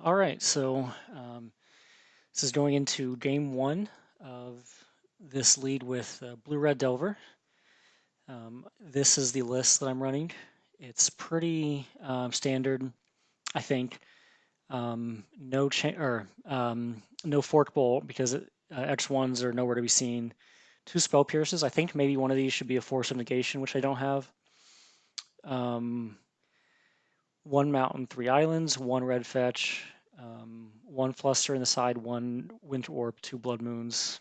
All right, so this is going into game one of this lead with Blue Red Delver. This is the list that I'm running. It's pretty standard, I think. No no fork bolt because X1s are nowhere to be seen. Two spell pierces. I think maybe one of these should be a force of negation, which I don't have. One mountain, three islands, one red fetch, one fluster in the side, one winter orb, two blood moons,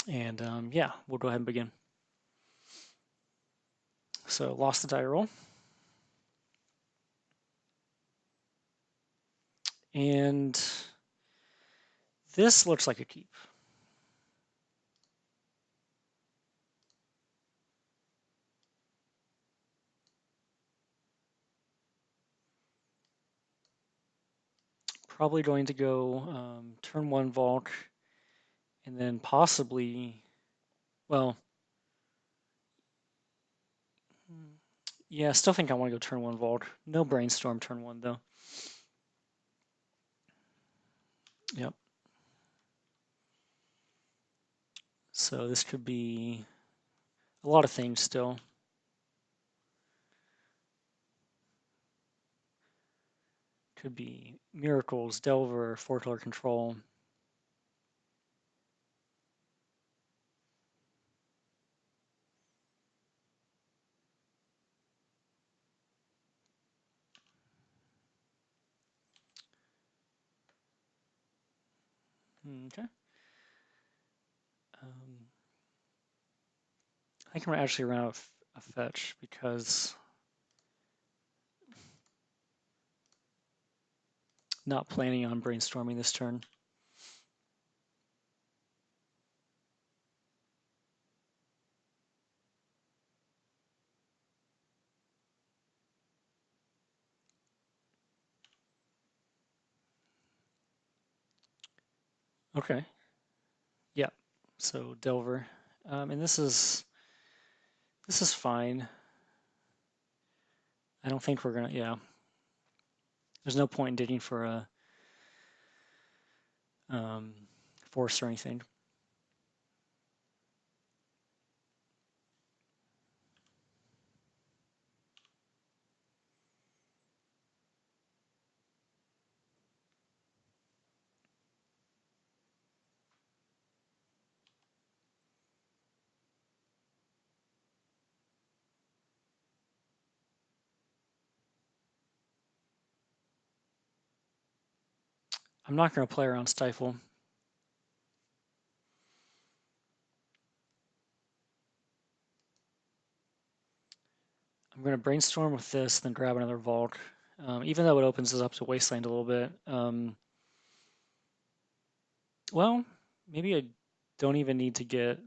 and yeah, we'll go ahead and begin. So lost the die roll, and this looks like a keep. Probably going to go turn one Valk, and then possibly, well, yeah, still think I want to go turn one Valk. No brainstorm turn one though. Yep. So this could be a lot of things still. Could be Miracles, Delver, Four Color Control. Okay. I think I'm gonna actually run out of a fetch because not planning on brainstorming this turn. Okay. Yeah. So Delver, and this is fine. I don't think we're gonna. Yeah. There's no point in digging for a force or anything. I'm not gonna play around Stifle. I'm gonna brainstorm with this, then grab another Valk. Even though it opens us up to Wasteland a little bit. Well, maybe I don't even need to get.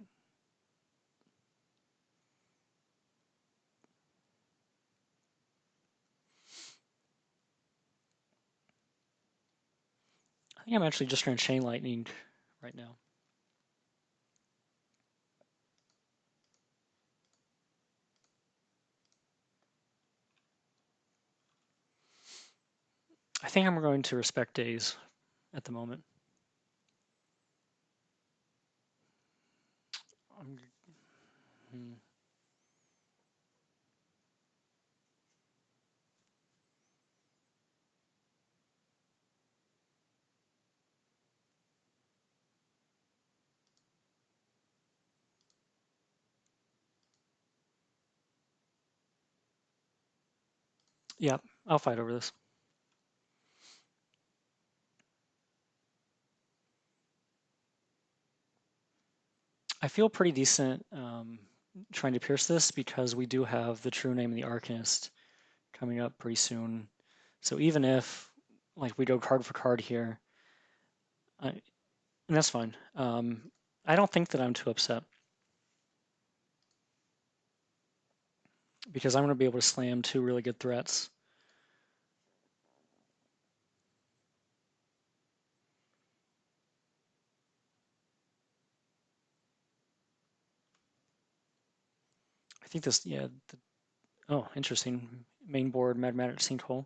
I think I'm actually just going to Chain Lightning right now. I think I'm going to respect days at the moment. Hmm. Yeah, I'll fight over this. I feel pretty decent trying to pierce this because we do have the True Name of the Arcanist coming up pretty soon. So even if like we go card for card here, and that's fine. I don't think that I'm too upset because I'm going to be able to slam two really good threats. I think this, yeah. Oh, interesting. Main board, Mathematic Sinkhole.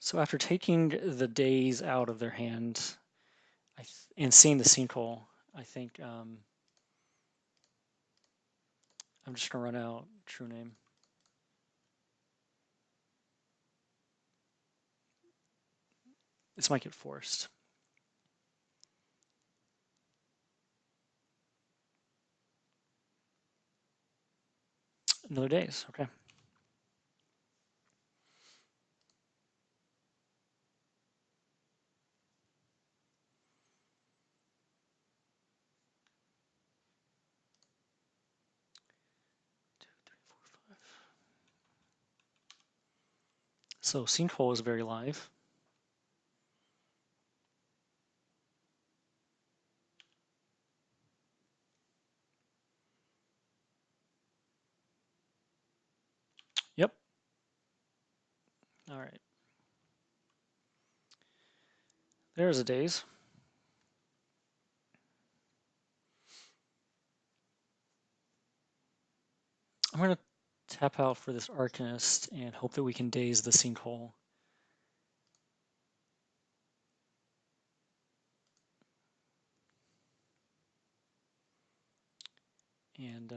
So after taking the days out of their hand and seeing the sinkhole, I think I'm just going to run out true name. This might get forced. Another days, okay. So sinkhole is very live. Yep. All right. There's a days. I'm going to tap out for this Arcanist and hope that we can daze the sinkhole. And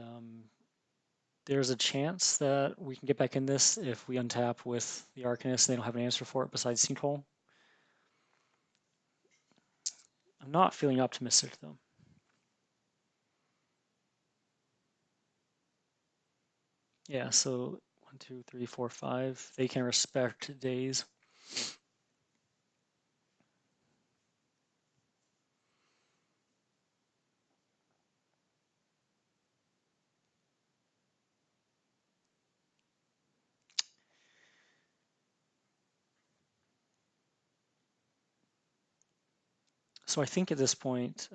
there's a chance that we can get back in this if we untap with the Arcanist. They don't have an answer for it besides sinkhole. I'm not feeling optimistic though. Yeah, so 1, 2, 3, 4, 5. They can respect days. So I think at this point,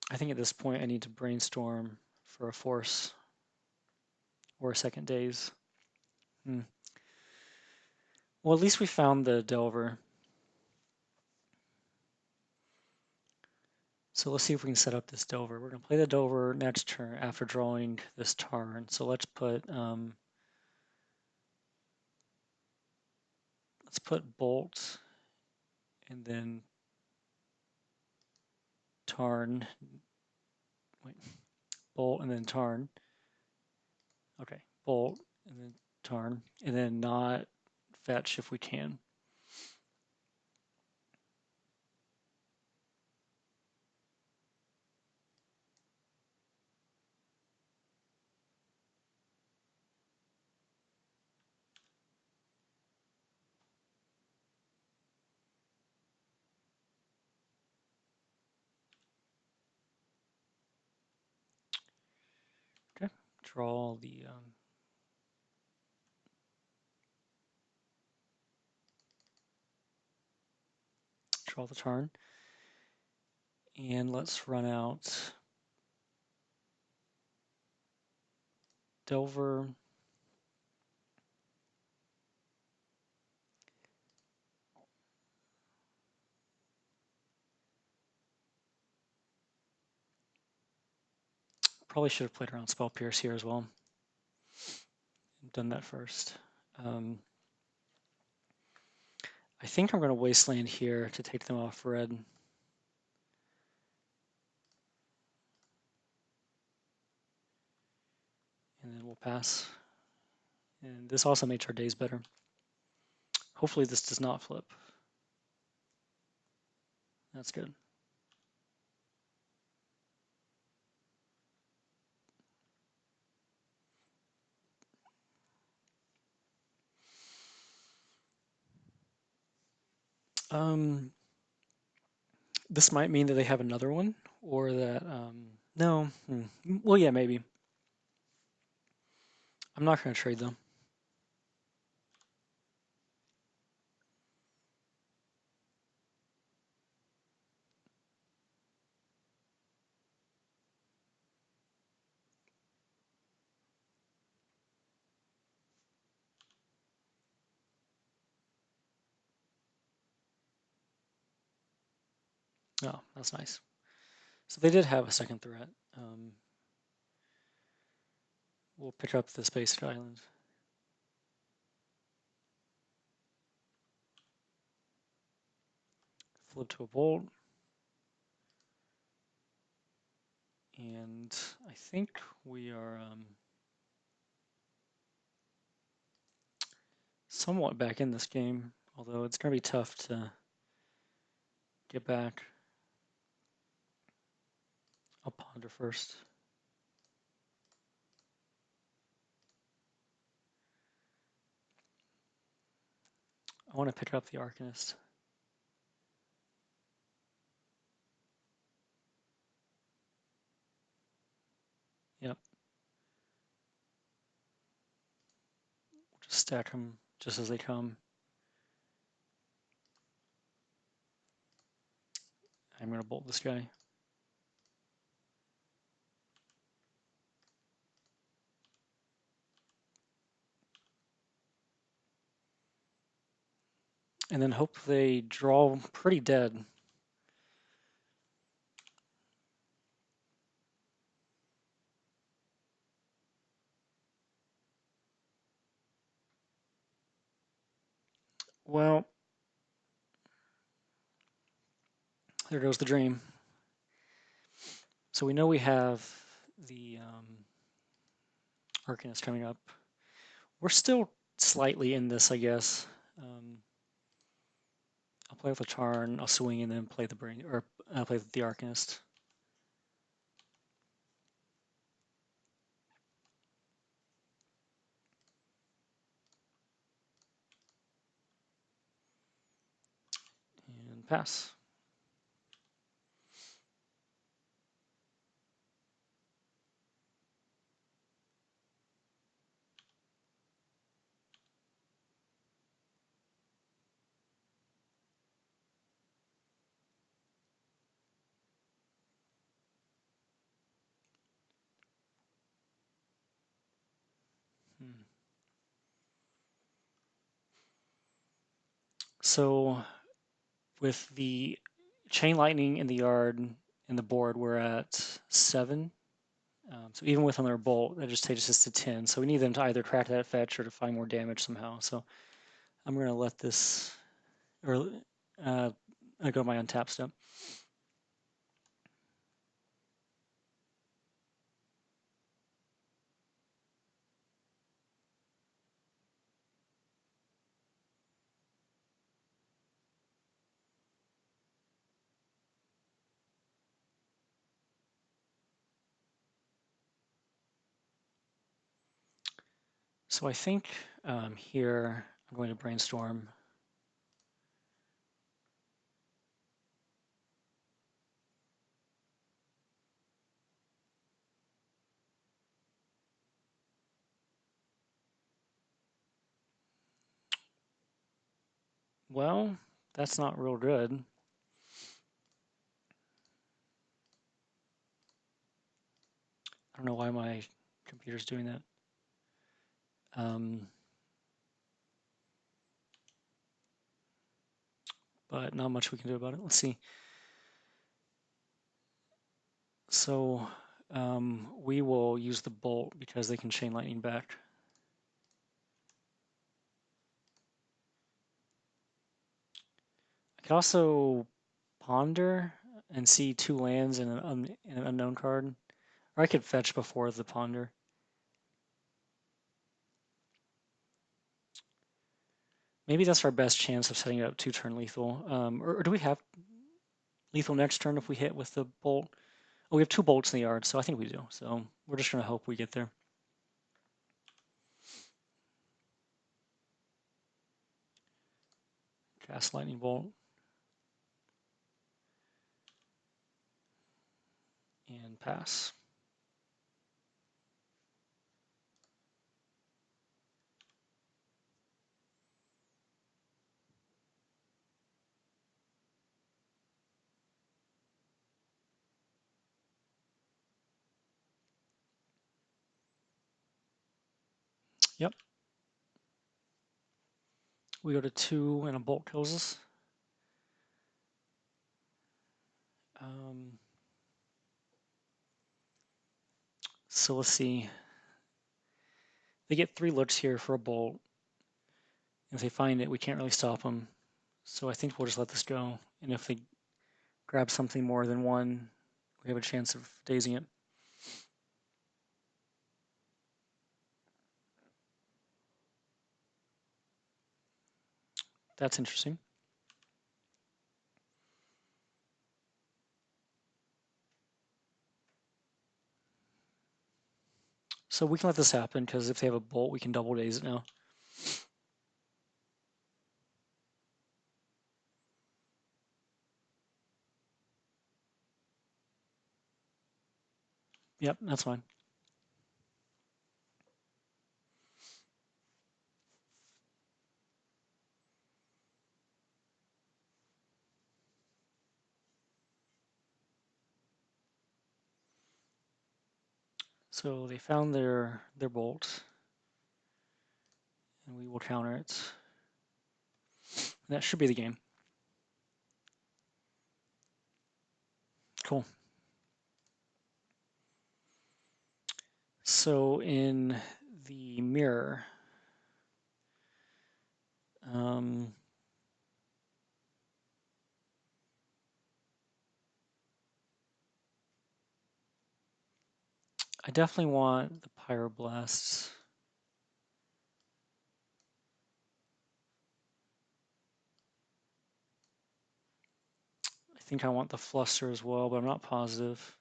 I need to brainstorm for a force or a second daze. Well, at least we found the Delver. So let's see if we can set up this Delver. We're going to play the Delver next turn after drawing this Tarn. So let's put Bolt and then Tarn. Wait, Bolt and then Tarn. Okay, Bolt and then Tarn, and then not fetch if we can. Okay, draw the Tarn, and let's run out Delver. Probably should have played around Spell Pierce here as well. Done that first. I think I'm going to Wasteland here to take them off red. And then we'll pass. And this also makes our days better. Hopefully this does not flip. That's good. This might mean that they have another one, or that, no. Well, yeah, maybe. I'm not going to trade them. Oh, that's nice. So they did have a second threat. We'll pick up the Space Island. flip to a bolt. And I think we are somewhat back in this game, although it's going to be tough to get back. I'll ponder first. I want to pick up the Arcanist. Yep. Just stack them just as they come. I'm going to bolt this guy. And then hope they draw pretty dead. Well, there goes the dream. So we know we have the Arcanist coming up. We're still slightly in this, I guess. I'll play with the Tarn, I'll swing, and then play the Brain, or I'll play with the Arcanist. And pass. So with the Chain Lightning in the yard and the board, we're at 7. So even with another bolt, that just takes us to 10. So we need them to either crack that fetch or to find more damage somehow. So I'm going to let this, or I go my untap step. So I think here I'm going to brainstorm. Well, that's not real good. I don't know why my computer's doing that. But not much we can do about it. Let's see. So we will use the bolt because they can chain lightning back. I could also ponder and see 2 lands in an unknown card. Or I could fetch before the ponder. Maybe that's our best chance of setting up 2-turn lethal. Or do we have lethal next turn if we hit with the bolt? Oh, we have 2 bolts in the yard, so I think we do. So we're just going to hope we get there. Cast lightning bolt. And pass. Yep. We go to 2 and a bolt kills us. So let's see. They get 3 looks here for a bolt. If they find it, we can't really stop them. So I think we'll just let this go. And if they grab something more than one, we have a chance of dazing it. That's interesting. So we can let this happen because if they have a bolt, we can double daze it now. Yep, that's fine. So they found their bolt, and we will counter it. And that should be the game. Cool. So in the mirror, I definitely want the Pyroblasts. I think I want the Fluster as well, but I'm not positive.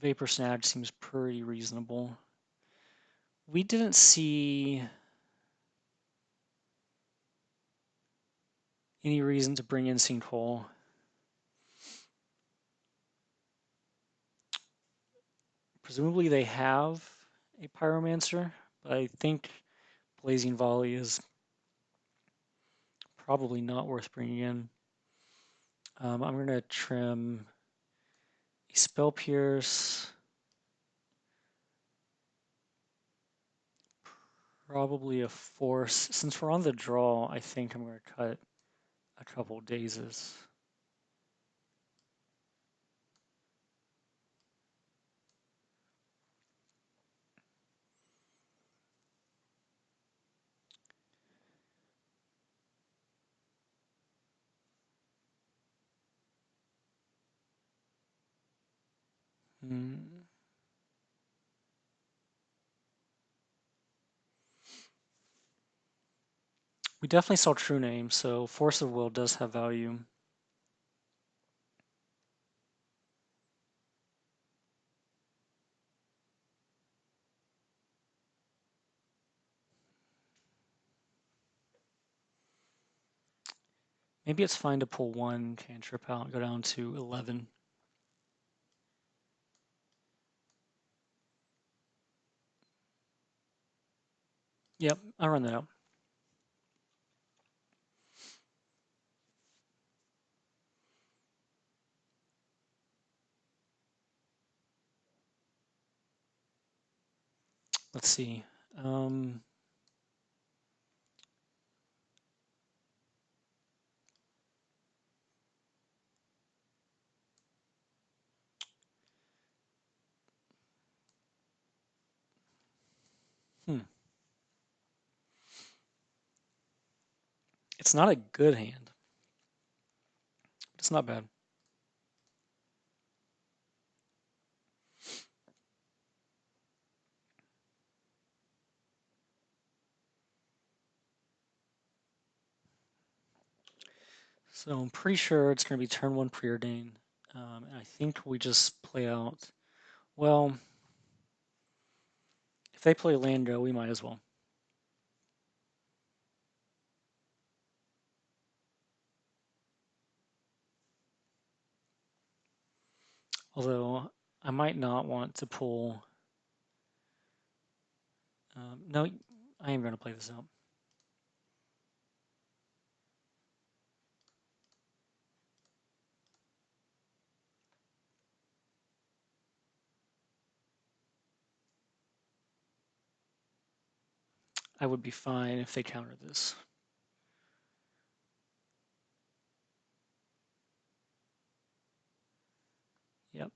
Vapor Snatch seems pretty reasonable. We didn't see any reason to bring in Sinkhole. Presumably they have a Pyromancer, but I think Blazing Volley is probably not worth bringing in. I'm going to trim a Spell Pierce, probably a Force. Since we're on the draw, I think I'm going to cut a couple dazes. We definitely saw True Name, so Force of Will does have value. Maybe it's fine to pull one cantrip out and go down to 11. Yep, I'll run that out. Let's see. It's not a good hand. It's not bad. So I'm pretty sure it's going to be turn one preordain. And I think we just play out. Well, if they play Lando, we might as well. Although I might not want to pull. No, I am going to play this out. I would be fine if they counter this. Yep,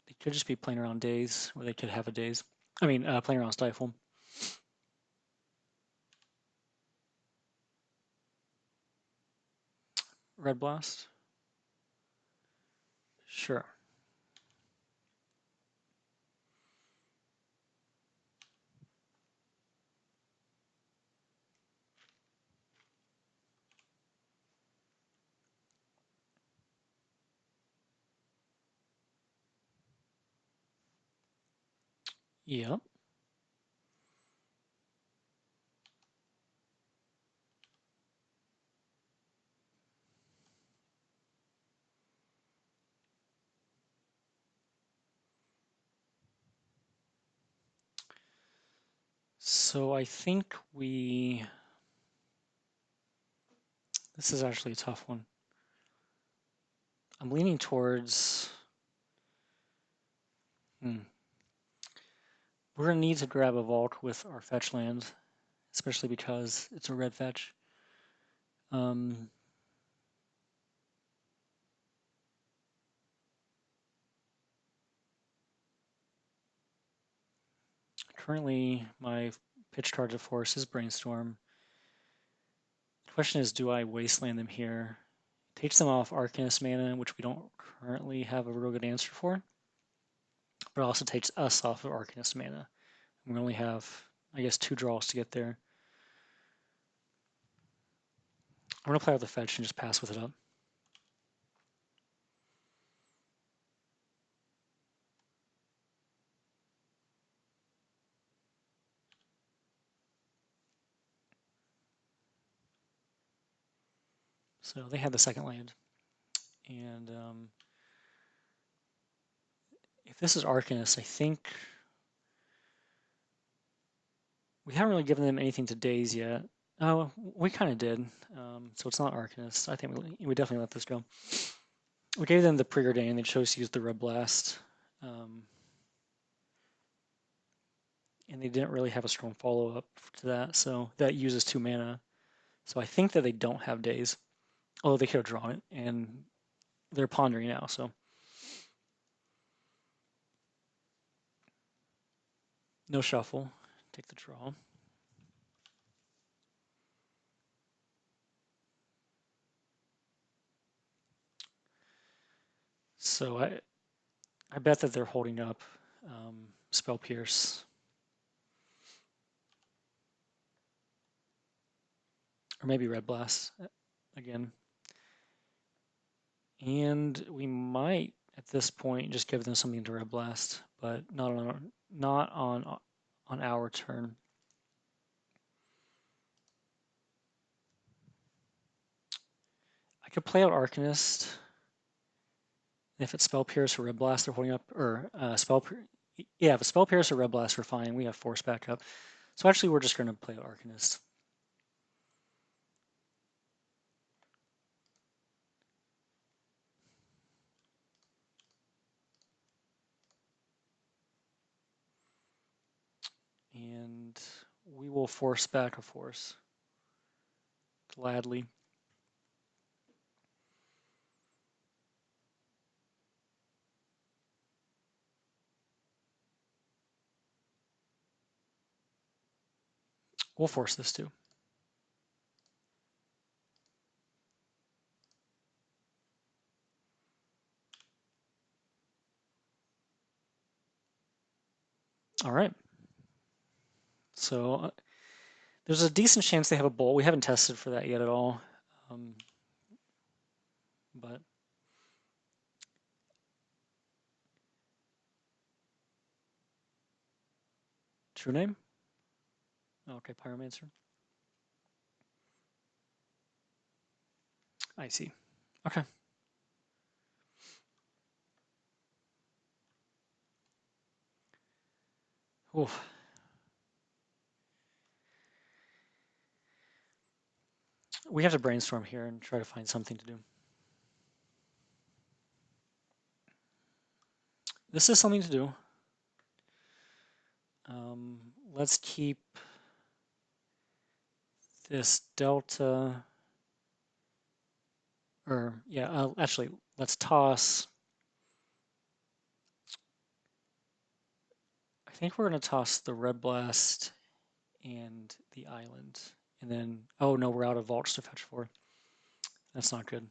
they Could just be playing around days, or they could have a daze. I mean, playing around Stifle. Red Blast? Sure. Yep. So I think this is actually a tough one. I'm leaning towards, we're gonna need to grab a vault with our fetch land, especially because it's a red fetch. Currently, my pitch card to force is Brainstorm. The question is, do I wasteland them here? Takes them off Arcanist mana, which we don't currently have a real good answer for, but also takes us off of Arcanist mana. We only have, I guess, 2 draws to get there. I'm gonna play out the fetch and just pass with it up. So they had the second land. And if this is Arcanist, I think we haven't really given them anything to daze yet. Oh, we kind of did. So it's not Arcanist. I think we definitely let this go. We gave them the Preordain. They chose to use the Red Blast. And they didn't really have a strong follow-up to that, so that uses 2 mana. So I think that they don't have daze. Although they could have drawn it, and they're pondering now, so. No shuffle. Take the draw. So I bet that they're holding up Spell Pierce. Or maybe Red Blast again. And we might, at this point, just give them something to Red Blast, but not on our turn. I could play out Arcanist. If it's Spell Pierce or Red Blast, they're holding up, or yeah, if it's Spell Pierce or Red Blast, we're fine. We have Force backup. So actually, we're just going to play Arcanist. And we will force back a force. Gladly. We'll force this too. All right. So there's a decent chance they have a bolt. We haven't tested for that yet at all. But true name? Okay, Pyromancer. I see. Okay. Oof. We have to brainstorm here and try to find something to do. This is something to do. Let's keep this delta, or yeah, actually, let's toss think we're going to toss the Red Blast and the Island. And then, oh no, we're out of vaults to fetch for. That's not good.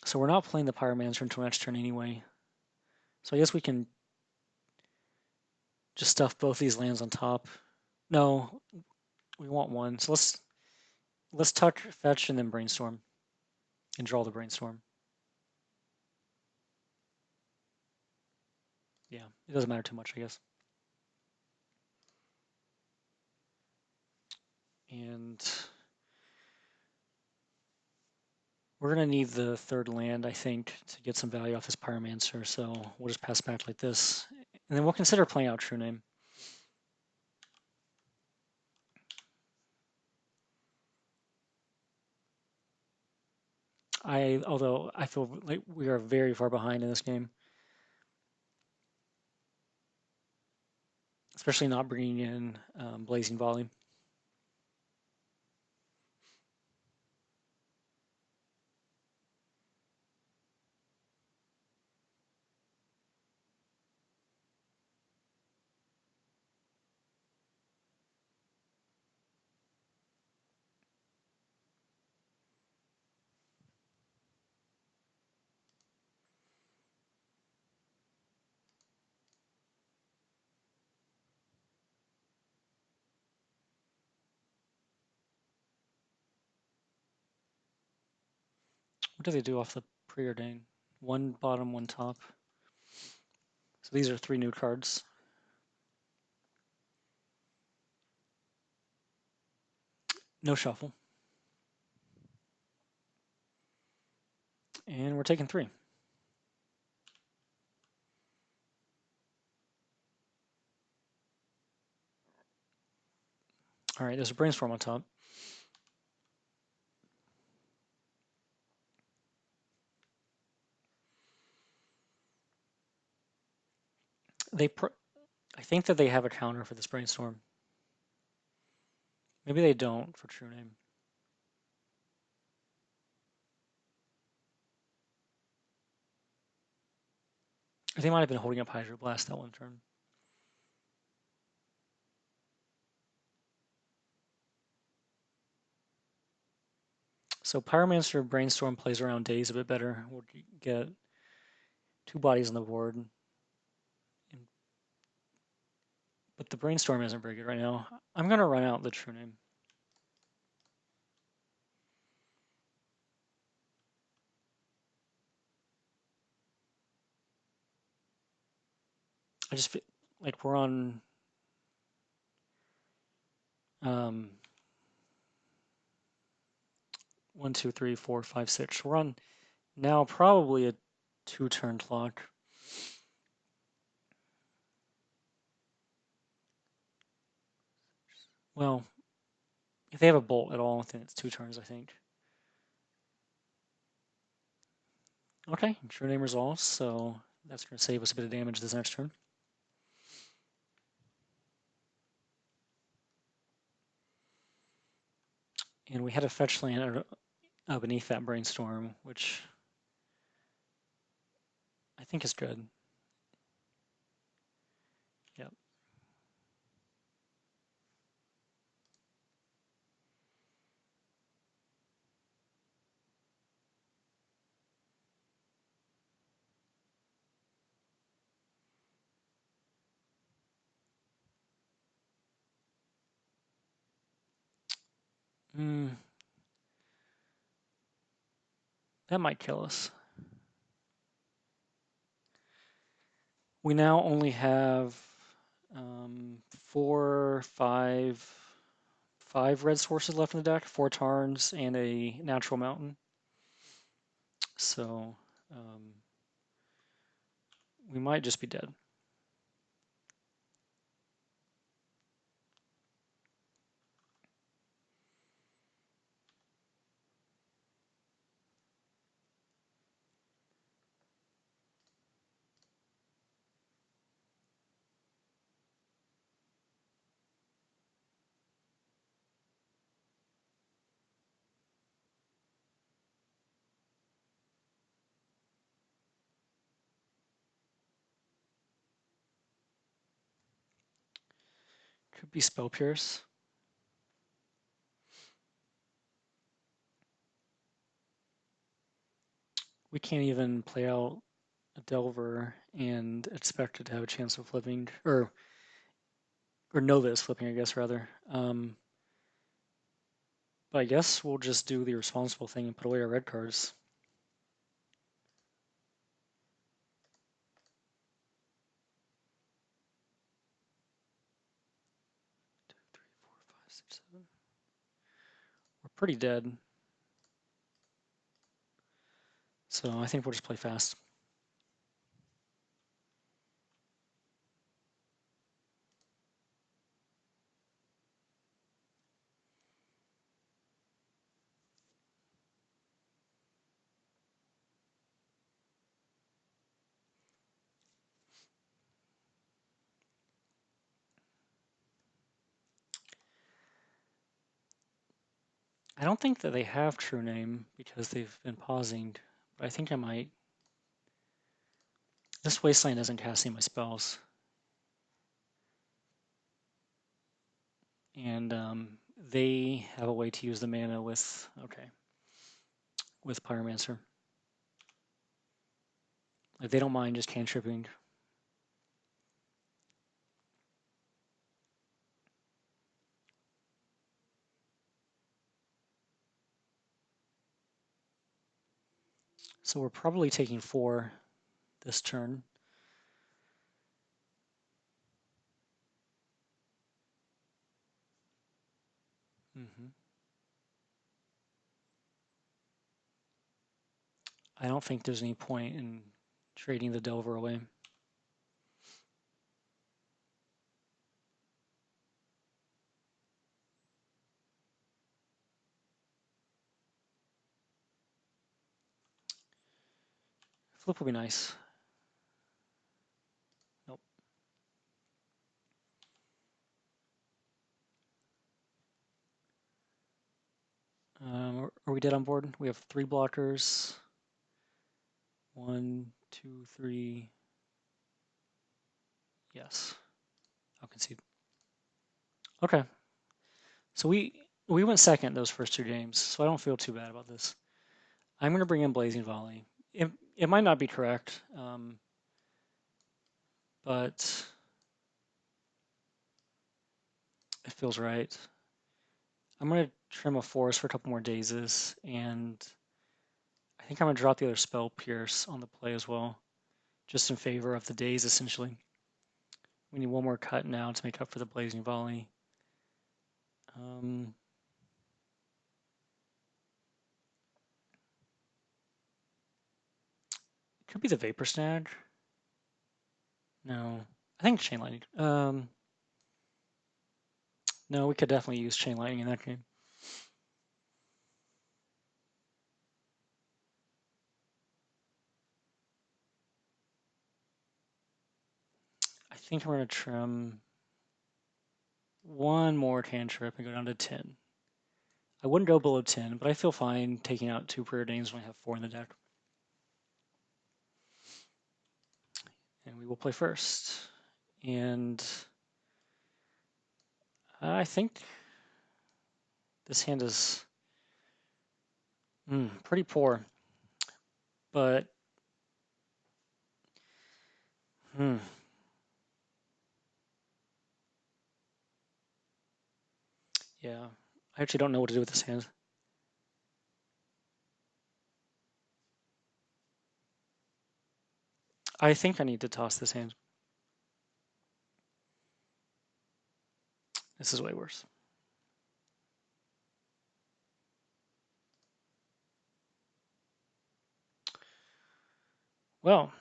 So we're not playing the Pyromancer until next turn anyway. So I guess we can just stuff both these lands on top. No, we want one. So let's touch, fetch, and then brainstorm, and draw the brainstorm. Yeah, it doesn't matter too much, I guess. And we're gonna need the third land, I think, to get some value off this Pyromancer. So we'll just pass back like this, and then we'll consider playing out True Name. Although I feel like we are very far behind in this game, especially not bringing in Blazing Volley. What do they do off the preordain? One bottom, one top. So these are 3 new cards. No shuffle. And we're taking 3. All right, there's a brainstorm on top. I think that they have a counter for this brainstorm. Maybe they don't for True Name. They might have been holding up Hydroblast that one turn. So Pyromancer Brainstorm plays around Daze a bit better. We'll get 2 bodies on the board. But the Brainstorm isn't very good right now. I'm going to run out the True Name. I just feel like we're on 1, 2, 3, 4, 5, 6. We're on now probably a 2-turn clock. Well, if they have a bolt at all, then it's 2 turns, I think. Okay, True Name resolves, so that's going to save us a bit of damage this next turn. And we had a fetch land beneath that Brainstorm, which I think is good. Yep. That might kill us. We now only have 5 red sources left in the deck, 4 Tarns and a natural mountain. So we might just be dead. Could be Spell Pierce. We can't even play out a Delver and expect it to have a chance of flipping, or Nova is flipping, I guess, rather. But I guess we'll just do the responsible thing and put away our red cards. Two, three, four, five, six, seven. We're pretty dead. So I think we'll just play fast. I don't think that they have True Name because they've been pausing, but I think I might. This Wasteland isn't casting my spells. And they have a way to use the mana with, with Pyromancer. Like, they don't mind just cantripping. So we're probably taking 4 this turn. I don't think there's any point in trading the Delver away. Flip would be nice. Nope. Are we dead on board? We have 3 blockers. 1, 2, 3. Yes. I'll concede. Okay. So we went second those first 2 games, so I don't feel too bad about this. I'm going to bring in Blazing Volley. It might not be correct, but it feels right. I'm going to trim a forest for a couple more dazes, and I think I'm going to drop the other Spell Pierce on the play as well, just in favor of the daze, essentially. We need 1 more cut now to make up for the Blazing Volley. It could be the Vapor Snag. No, I think Chain Lightning. No, we could definitely use Chain Lightning in that game. I think I'm going to trim 1 more cantrip and go down to 10. I wouldn't go below 10, but I feel fine taking out 2 Preordains when I have 4 in the deck. And we will play first. And I think this hand is pretty poor. But yeah, I actually don't know what to do with this hand. I think I need to toss this hand. This is way worse. Well,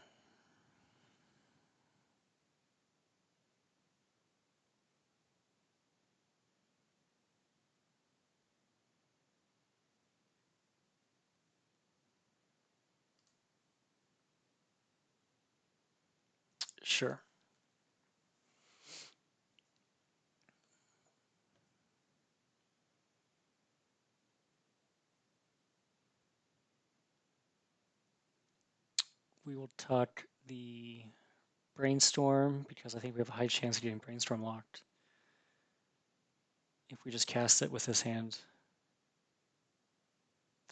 sure. We will tuck the Brainstorm because I think we have a high chance of getting Brainstorm locked. if we just cast it with this hand.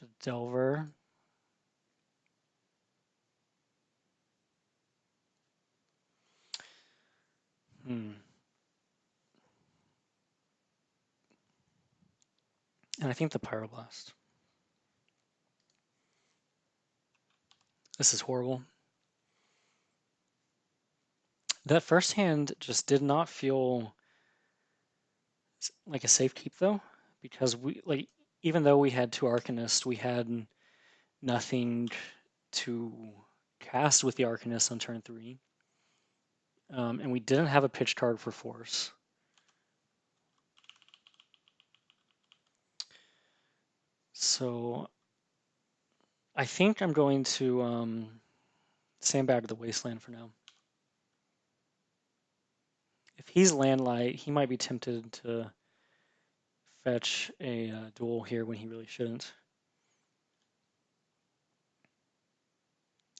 The Delver. And I think the Pyroblast. This is horrible. That first hand just did not feel like a safe keep though, because even though we had 2 Arcanists, we had nothing to cast with the Arcanist on turn 3. And we didn't have a pitch card for Force. So I think I'm going to sandbag the Wasteland for now. If he's Landlight, he might be tempted to fetch a duel here when he really shouldn't.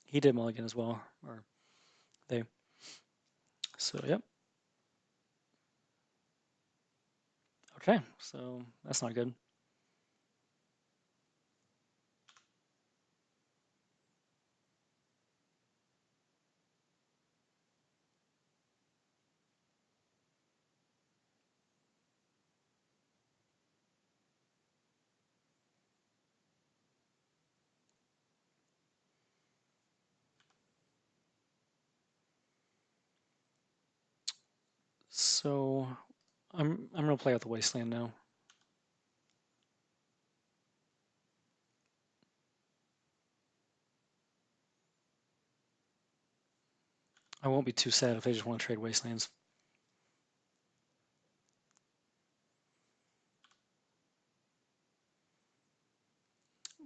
He did mulligan as well, or they. So, yep. Okay, so that's not good. So I'm gonna play out the Wasteland now. I won't be too sad if they just want to trade Wastelands.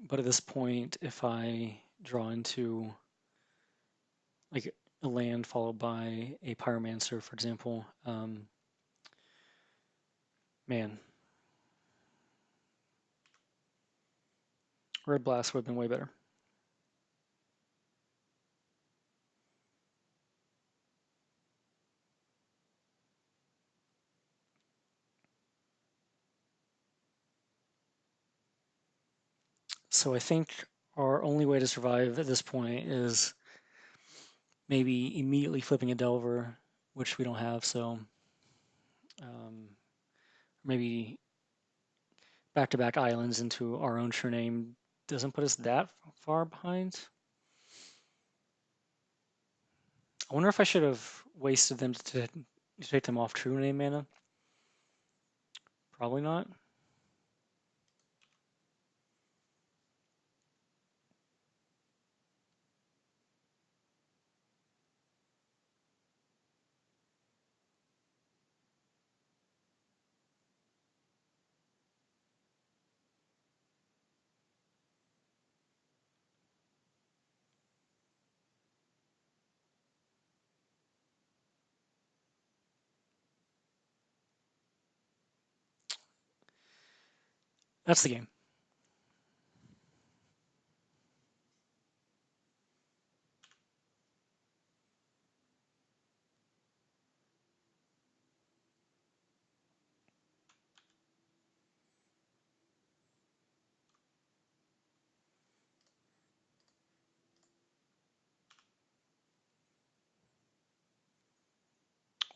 But at this point, if I draw into like a land followed by a Pyromancer, for example, man, Red Blast would have been way better. So I think our only way to survive at this point is maybe immediately flipping a Delver, which we don't have, so maybe back-to-back islands into our own True Name doesn't put us that far behind. I wonder if I should have wasted them to take them off True Name mana. Probably not. That's the game.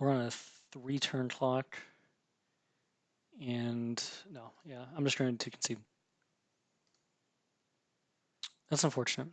We're on a 3-turn clock. And no, yeah, I'm just going to concede. That's unfortunate.